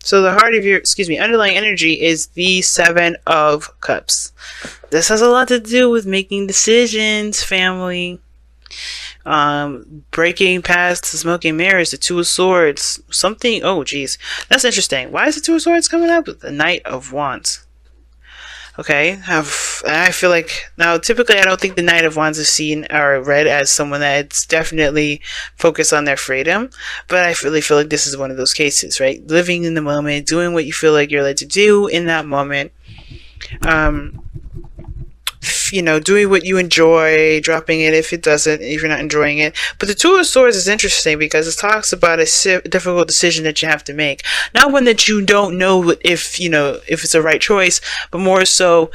So the heart of your, underlying energy is the Seven of Cups. This has a lot to do with making decisions, family. Breaking past the smoking mirrors, the Two of Swords, something. Oh, geez, that's interesting. Why is the Two of Swords coming up? The Knight of Wands. Okay, I feel like now typically I don't think the Knight of Wands is seen or read as someone that's definitely focused on their freedom, but I really feel like this is one of those cases, right? Living in the moment, doing what you feel like you're led to do in that moment. Doing what you enjoy, dropping it if you're not enjoying it. But the Two of Swords is interesting because it talks about a difficult decision that you have to make. Not one that you don't know if it's the right choice, but more so,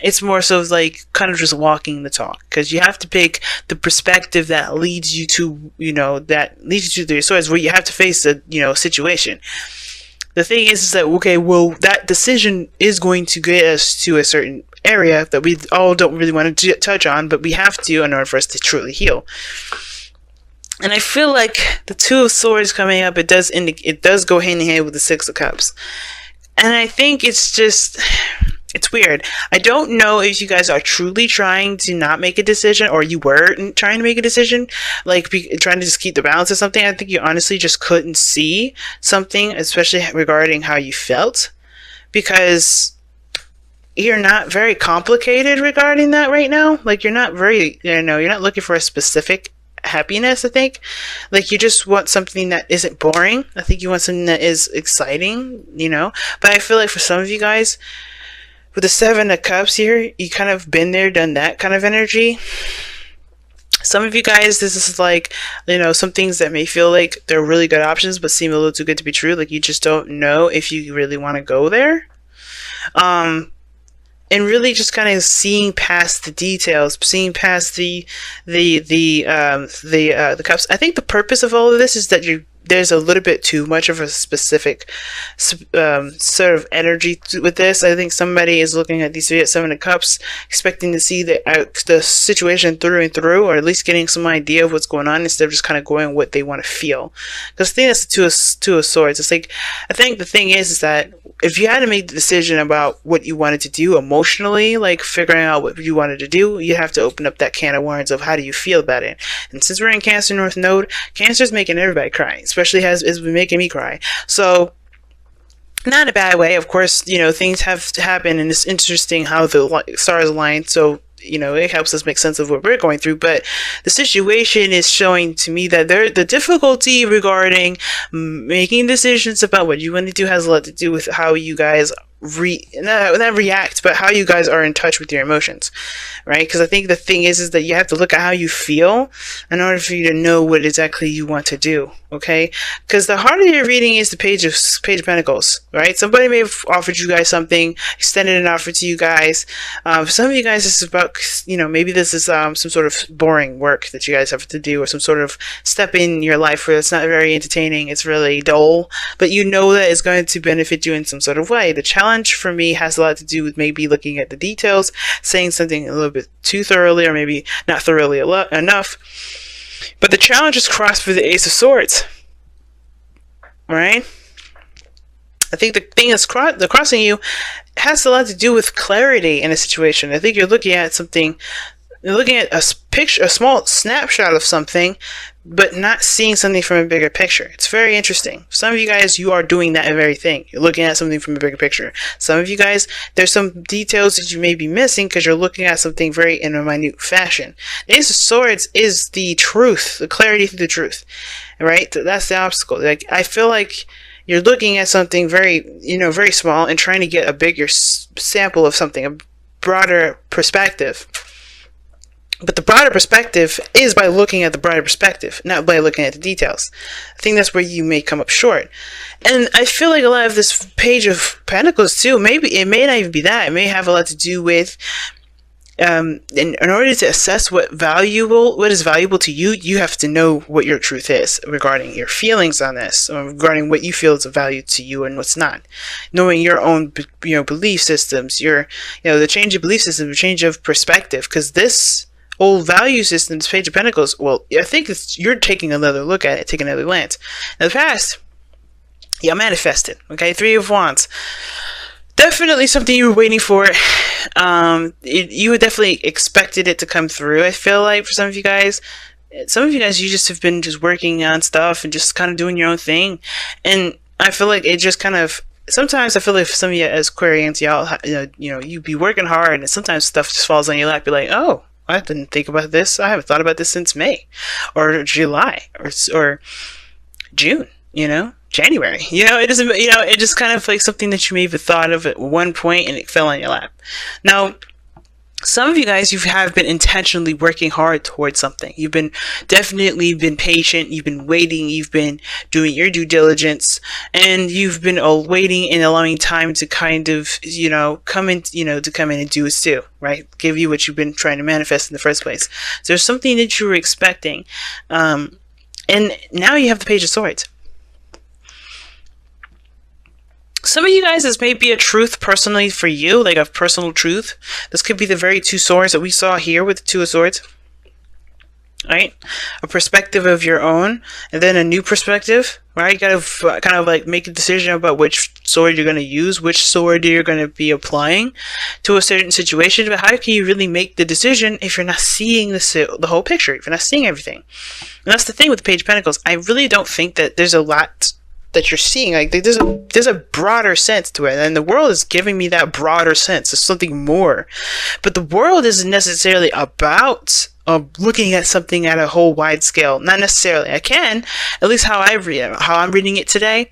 it's more so like kind of just walking the talk, because you have to pick the perspective that leads you to, the swords, where you have to face the, situation. The thing is that, okay, well, that decision is going to get us to a certain area that we all don't really want to touch on, but we have to in order for us to truly heal. And I feel like the Two of Swords coming up, it does go hand in hand with the Six of Cups. And I think it's weird. I don't know if you guys are truly trying to not make a decision, or you were trying to make a decision, like trying to just keep the balance of something. I think you honestly just couldn't see something, especially regarding how you felt, because you're not very complicated regarding that right now. Like, you're not very, you're not looking for a specific happiness, I think. Like, you just want something that isn't boring. I think you want something that is exciting, But I feel like for some of you guys, with the Seven of Cups here, you kind of been there, done that kind of energy. Some of you guys, this is like, some things that may feel like they're really good options, but seem a little too good to be true. Like, you just don't know if you really want to go there. And really just kind of seeing past the details, seeing past the cups. I think the purpose of all of this is that there's a little bit too much of a specific sort of energy with this. I think somebody is looking at these Seven of Cups, expecting to see the situation through and through, or at least getting some idea of what's going on, instead of just kind of going what they want to feel. Because I think that's the Two of Swords. It's like, I think the thing is that if you had to make the decision about what you wanted to do emotionally, like figuring out what you wanted to do, you have to open up that can of worms of how do you feel about it. And since we're in Cancer North Node, Cancer's making everybody cry, especially has been making me cry. So, not in a bad way, of course. Things have to happen, and it's interesting how the stars align. So, it helps us make sense of what we're going through. But the situation is showing to me that the difficulty regarding making decisions about what you want to do has a lot to do with how you guys not react, but how you guys are in touch with your emotions, right? Because I think the thing is that you have to look at how you feel in order for you to know what exactly you want to do, okay? Because the heart of your reading is the Page of Pentacles, right? Somebody may have offered you guys something, extended an offer to you guys. For some of you guys, this is about, maybe this is some sort of boring work that you guys have to do, or some sort of step in your life where it's not very entertaining, it's really dull, but that it's going to benefit you in some sort of way. The challenge for me has a lot to do with maybe looking at the details, saying something a little bit too thoroughly, or maybe not thoroughly enough. But the challenge is crossed with the Ace of Swords, right? I think the thing that's crossing you has a lot to do with clarity in a situation. I think you're looking at something, you're looking at a picture, a small snapshot of something, but not seeing something from a bigger picture. It's very interesting. Some of you guys, you are doing that very thing. You're looking at something from a bigger picture. Some of you guys, there's some details that you may be missing because you're looking at something very in a minute fashion. The Ace of Swords is the truth, the clarity through the truth, right? That's the obstacle. Like, I feel like you're looking at something very, very small and trying to get a bigger sample of something, a broader perspective. But the broader perspective is by looking at the broader perspective, not by looking at the details. I think that's where you may come up short. And I feel like a lot of this Page of Pentacles too, maybe it may not even be that. It may have a lot to do with, in order to assess what is valuable to you, you have to know what your truth is regarding your feelings on this, or regarding what you feel is of value to you and what's not. Knowing your own, belief systems, the change of belief system, the change of perspective, because this old value systems, Page of Pentacles, well, I think you're taking another look at it, taking another glance. In the past, Y'all manifested. Okay, Three of Wands. Definitely something you were waiting for. You definitely expected it to come through. I feel like for some of you guys, you just have been just working on stuff and just kind of doing your own thing. And I feel like it just kind of, sometimes I feel like for some of you as Aquarians, y'all, you be working hard and sometimes stuff just falls on your lap. You're like, oh, I didn't think about this. I haven't thought about this since May or July or June, January. It doesn't, it just kind of like something that you may have thought of at one point and it fell on your lap. Now, some of you guys, you have been intentionally working hard towards something. You've been definitely been patient. You've been waiting. You've been doing your due diligence, and you've been waiting and allowing time to kind of, come in, to come in and do its due, right? Give you what you've been trying to manifest in the first place. So there's something that you were expecting, and now you have the Page of Swords. Some of you guys, this may be a truth personally for you, like a personal truth. This could be the very two swords that we saw here with the Two of Swords. Right? A perspective of your own, and then a new perspective, right? You gotta kind of like make a decision about which sword you're going to use, which sword you're going to be applying to a certain situation. But how can you really make the decision if you're not seeing the whole picture, if you're not seeing everything? And that's the thing with the Page of Pentacles. I really don't think that there's a lot that you're seeing. Like there's a broader sense to it, and the world is giving me that broader sense. There's something more, but the world isn't necessarily about looking at something at a whole wide scale. Not necessarily. I can, at least how I'm reading it today.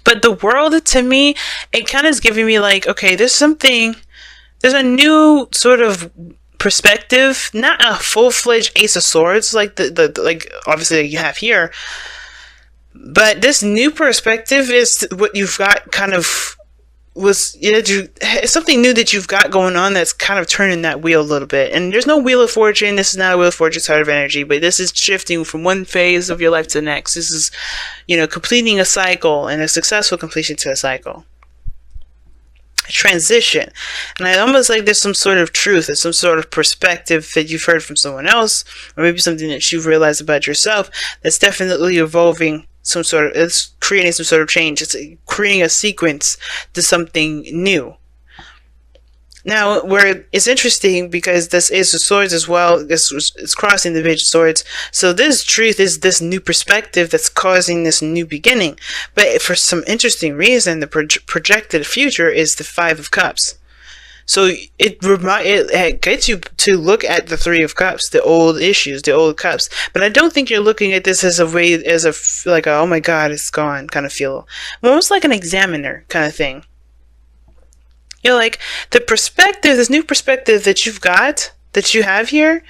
But the world, to me, it kind of is giving me like, okay, there's a new sort of perspective, not a full-fledged Ace of Swords like like obviously you have here. But this new perspective is what you've got kind of it's something new that you've got going on that's kind of turning that wheel a little bit. And there's no Wheel of Fortune. This is not a Wheel of Fortune sort of energy, but this is shifting from one phase of your life to the next. This is, completing a cycle and a successful completion to a cycle. Transition. And I almost like there's some sort of truth, there's some sort of perspective that you've heard from someone else, or maybe something that you've realized about yourself that's definitely evolving it's creating some sort of change. It's creating a sequence to something new. Now, where it's interesting because this Ace of Swords as well, it's crossing the Page of Swords. So this truth is this new perspective that's causing this new beginning. But for some interesting reason, the projected future is the Five of Cups. So it gets you to look at the Three of Cups, the old issues, the old cups. But I don't think you're looking at this as like a oh my God, it's gone kind of feel. Almost like an examiner kind of thing. Like the perspective, this new perspective that you have here,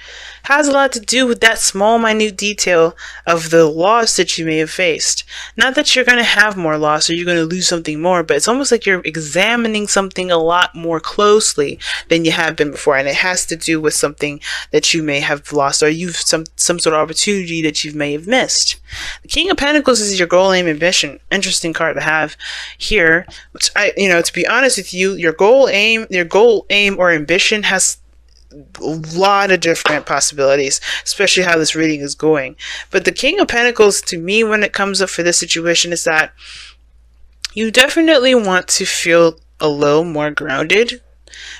has a lot to do with that small, minute detail of the loss that you may have faced. Not that you're going to have more loss or you're going to lose something more, but it's almost like you're examining something a lot more closely than you have been before. And it has to do with something that you may have lost, or you've some sort of opportunity that you may have missed. The King of Pentacles is your goal, aim, ambition. Interesting card to have here, which to be honest with you, your goal, aim, or ambition has a lot of different possibilities, especially how this reading is going. But the King of Pentacles, to me, when it comes up for this situation, is that you definitely want to feel a little more grounded,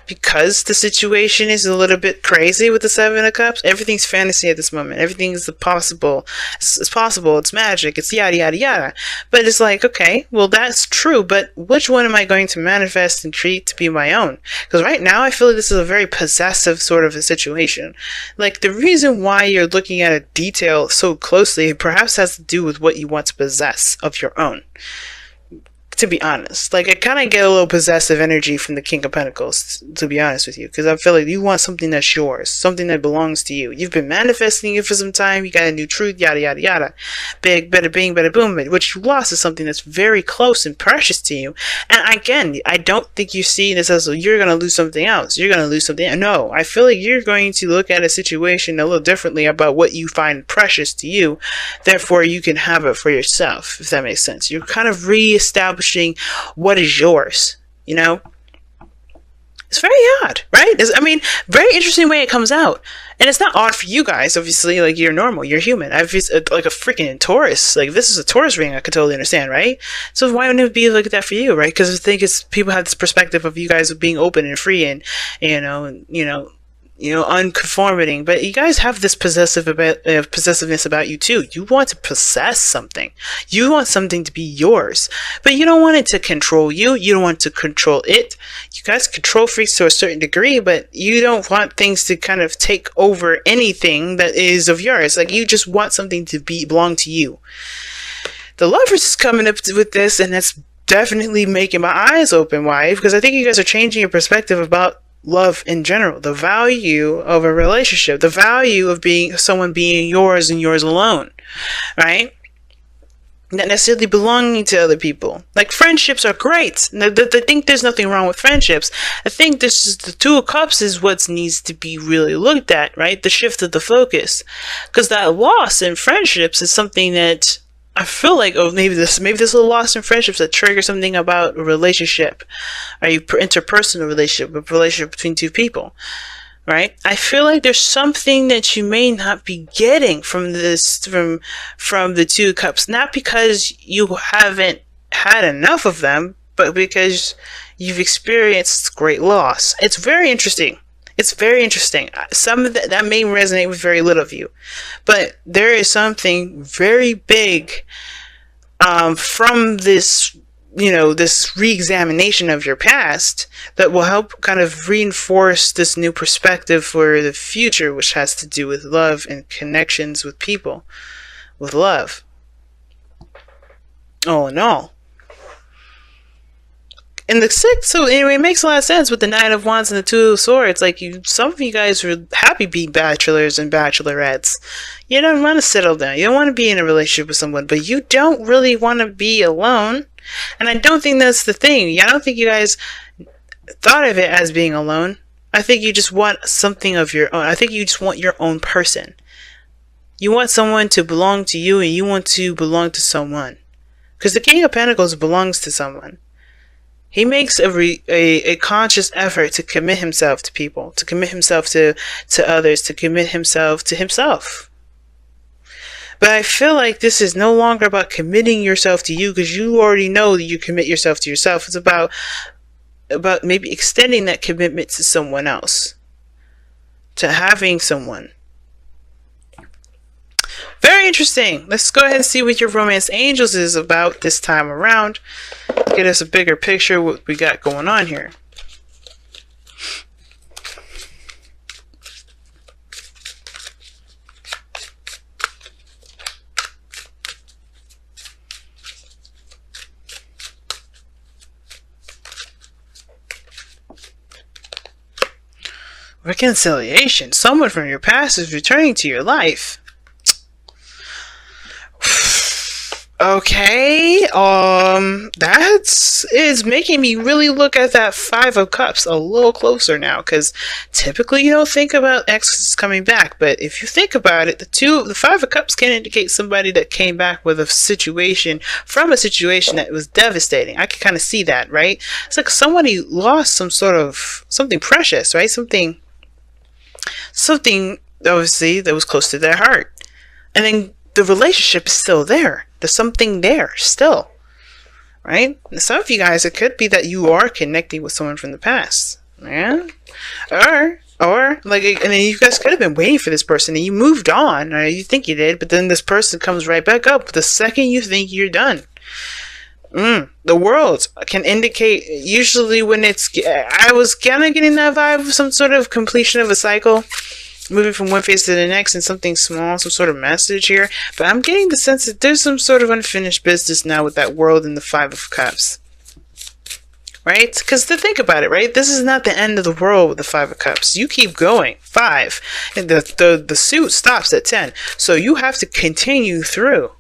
because the situation is a little bit crazy with the Seven of Cups. Everything's fantasy at this moment. Everything is possible. It's possible. It's magic. It's yada, yada, yada. But it's like, okay, well, that's true. But which one am I going to manifest and treat to be my own? Because right now, I feel like this is a very possessive sort of a situation. Like, the reason why you're looking at a detail so closely perhaps has to do with what you want to possess of your own. To be honest, like, I kind of get a little possessive energy from the King of Pentacles, to be honest with you, because I feel like you want something that's yours, something that belongs to you. You've been manifesting it for some time, you got a new truth, yada, yada, yada. Big, better, bing, better, boom. But what you lost is something that's very close and precious to you. And again, I don't think you see this as you're going to lose something else. You're going to lose something. No, I feel like you're going to look at a situation a little differently about what you find precious to you. Therefore, you can have it for yourself, if that makes sense. You're kind of reestablishing what is yours, It's very odd, right? I mean, very interesting way it comes out. And it's not odd for you guys, obviously. Like, you're normal, you're human. I've like a freaking Taurus. Like, this is a Taurus ring, I could totally understand, right? So why wouldn't it be like that for you, right? Because I think it's people have this perspective of you guys being open and free and, unconforming. But you guys have this possessiveness about you too. You want to possess something. You want something to be yours, but you don't want it to control you. You don't want to control it. You guys control freaks to a certain degree, but you don't want things to kind of take over anything that is of yours. Like, you just want something to belong to you. The Lovers is coming up with this, and that's definitely making my eyes open wide, because I think you guys are changing your perspective about love in general, the value of a relationship, the value of someone being yours and yours alone, right? Not necessarily belonging to other people. Like, friendships are great. I think there's nothing wrong with friendships. I think this is the Two of Cups is what needs to be really looked at, right? The shift of the focus, because that loss in friendships is something that I feel like, maybe this is a loss in friendships that trigger something about a relationship, or interpersonal relationship, a relationship between two people, right? I feel like there's something that you may not be getting from this, from the Two of Cups, not because you haven't had enough of them, but because you've experienced great loss. It's very interesting. It's very interesting. Some of that may resonate with very little of you, but there is something very big from this, this re-examination of your past that will help kind of reinforce this new perspective for the future, which has to do with love and connections with people, with love. All in all. And the sixth, so anyway, it makes a lot of sense with the Nine of Wands and the Two of Swords. Like, some of you guys are happy being bachelors and bachelorettes. You don't want to settle down. You don't want to be in a relationship with someone, but you don't really want to be alone. And I don't think that's the thing. I don't think you guys thought of it as being alone. I think you just want something of your own. I think you just want your own person. You want someone to belong to you, and you want to belong to someone. Because the King of Pentacles belongs to someone. He makes a conscious effort to commit himself to people, to commit himself to others, to commit himself to himself. But I feel like this is no longer about committing yourself to you, because you already know that you commit yourself to yourself. It's about maybe extending that commitment to someone else, to having someone. Very interesting. Let's go ahead and see what your romance angels is about this time around. Get us a bigger picture of what we got going on here. Reconciliation. Someone from your past is returning to your life. Okay, that is making me really look at that Five of Cups a little closer now, because typically you don't think about exes coming back, but if you think about it, the Five of Cups can indicate somebody that came back with a situation that was devastating. I can kind of see that, right? It's like somebody lost something precious, right? Something obviously that was close to their heart, and then the relationship is still there. There's something there still, right? And some of you guys, it could be that you are connecting with someone from the past, yeah, or like, and then you guys could have been waiting for this person and you moved on, or you think you did, but then this person comes right back up the second you think you're done. The world can indicate, usually when I was kind of getting that vibe of some sort of completion of a cycle, moving from one phase to the next, and something small, some sort of message here. But I'm getting the sense that there's some sort of unfinished business now with that World and the Five of Cups. Right? Because to think about it, right? This is not the end of the world with the Five of Cups. You keep going. 5. And the suit stops at 10. So you have to continue through.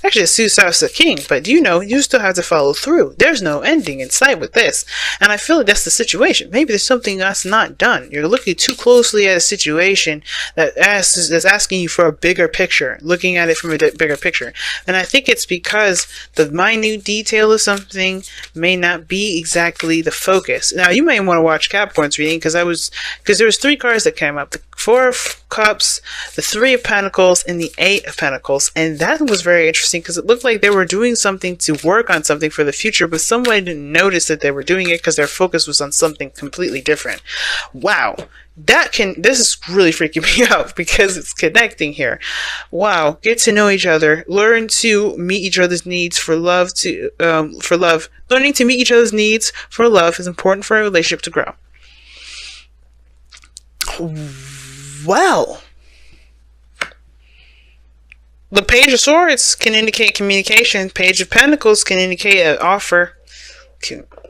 Actually, it's two spouse the king, but you know, you still have to follow through. There's no ending in sight with this. And I feel like that's the situation. Maybe there's something that's not done. You're looking too closely at a situation that's asking you for a bigger picture, looking at it from a bigger picture. And I think it's because the minute detail of something may not be exactly the focus. Now, you may want to watch Capricorn's reading because there was three cards that came up. The Four of Cups, the Three of Pentacles, and the Eight of Pentacles. And that was very interesting because it looked like they were doing something to work on something for the future, but somebody didn't notice that they were doing it because their focus was on something completely different. Wow. This is really freaking me out because it's connecting here. Wow. Get to know each other. Learn to meet each other's needs for love. Learning to meet each other's needs for love is important for a relationship to grow. Well, the Page of Swords can indicate communication. Page of Pentacles can indicate an offer.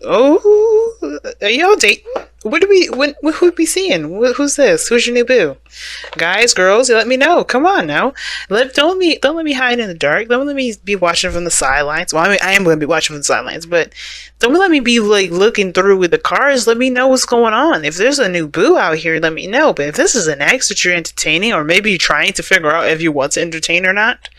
Oh, are y'all dating? Who we be seeing? Who's this? Who's your new boo? Guys, girls, let me know. Come on now. Don't let me hide in the dark. Don't let me be watching from the sidelines. Well, I mean, I am going to be watching from the sidelines, but don't let me be like looking through with the cards. Let me know what's going on. If there's a new boo out here, let me know. But if this is an ex that you're entertaining, or maybe you're trying to figure out if you want to entertain or not,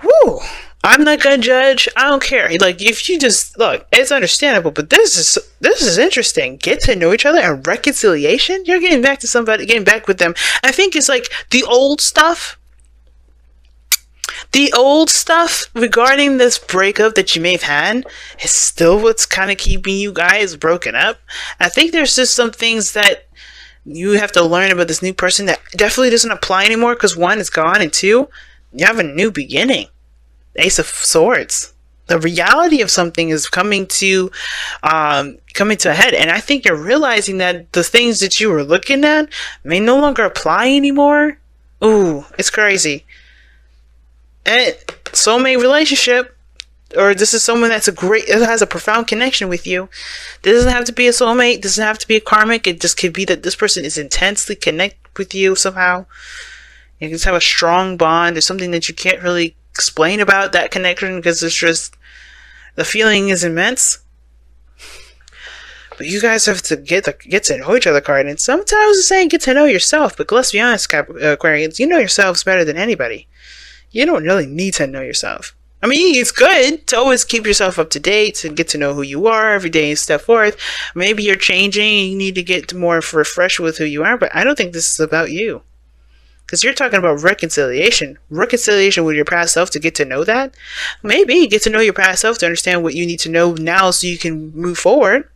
whoo. I'm not gonna judge. I don't care. Like, if you just look, it's understandable, but this is interesting. Get to know each other and reconciliation. You're getting back to somebody, getting back with them. I think it's like the old stuff. The old stuff regarding this breakup that you may have had is still what's kind of keeping you guys broken up. I think there's just some things that you have to learn about this new person that definitely doesn't apply anymore because one is gone and two, you have a new beginning. Ace of Swords. The reality of something is coming to a head, and I think you're realizing that the things that you were looking at may no longer apply anymore. Ooh, it's crazy. And soulmate relationship, or this is someone it has a profound connection with you. This doesn't have to be a soulmate. Doesn't have to be a karmic. It just could be that this person is intensely connected with you somehow. You can just have a strong bond. There's something that you can't really explain about that connection because it's just the feeling is immense. But you guys have to get to know each other card, and sometimes it's saying get to know yourself. But let's be honest, Aquarians, you know yourselves better than anybody. You don't really need to know yourself. I mean, it's good to always keep yourself up to date and get to know who you are every day and step forth. Maybe you're changing and you need to get more refreshed with who you are, but I don't think this is about you. Because you're talking about reconciliation. Reconciliation with your past self to get to know that. Maybe get to know your past self to understand what you need to know now so you can move forward.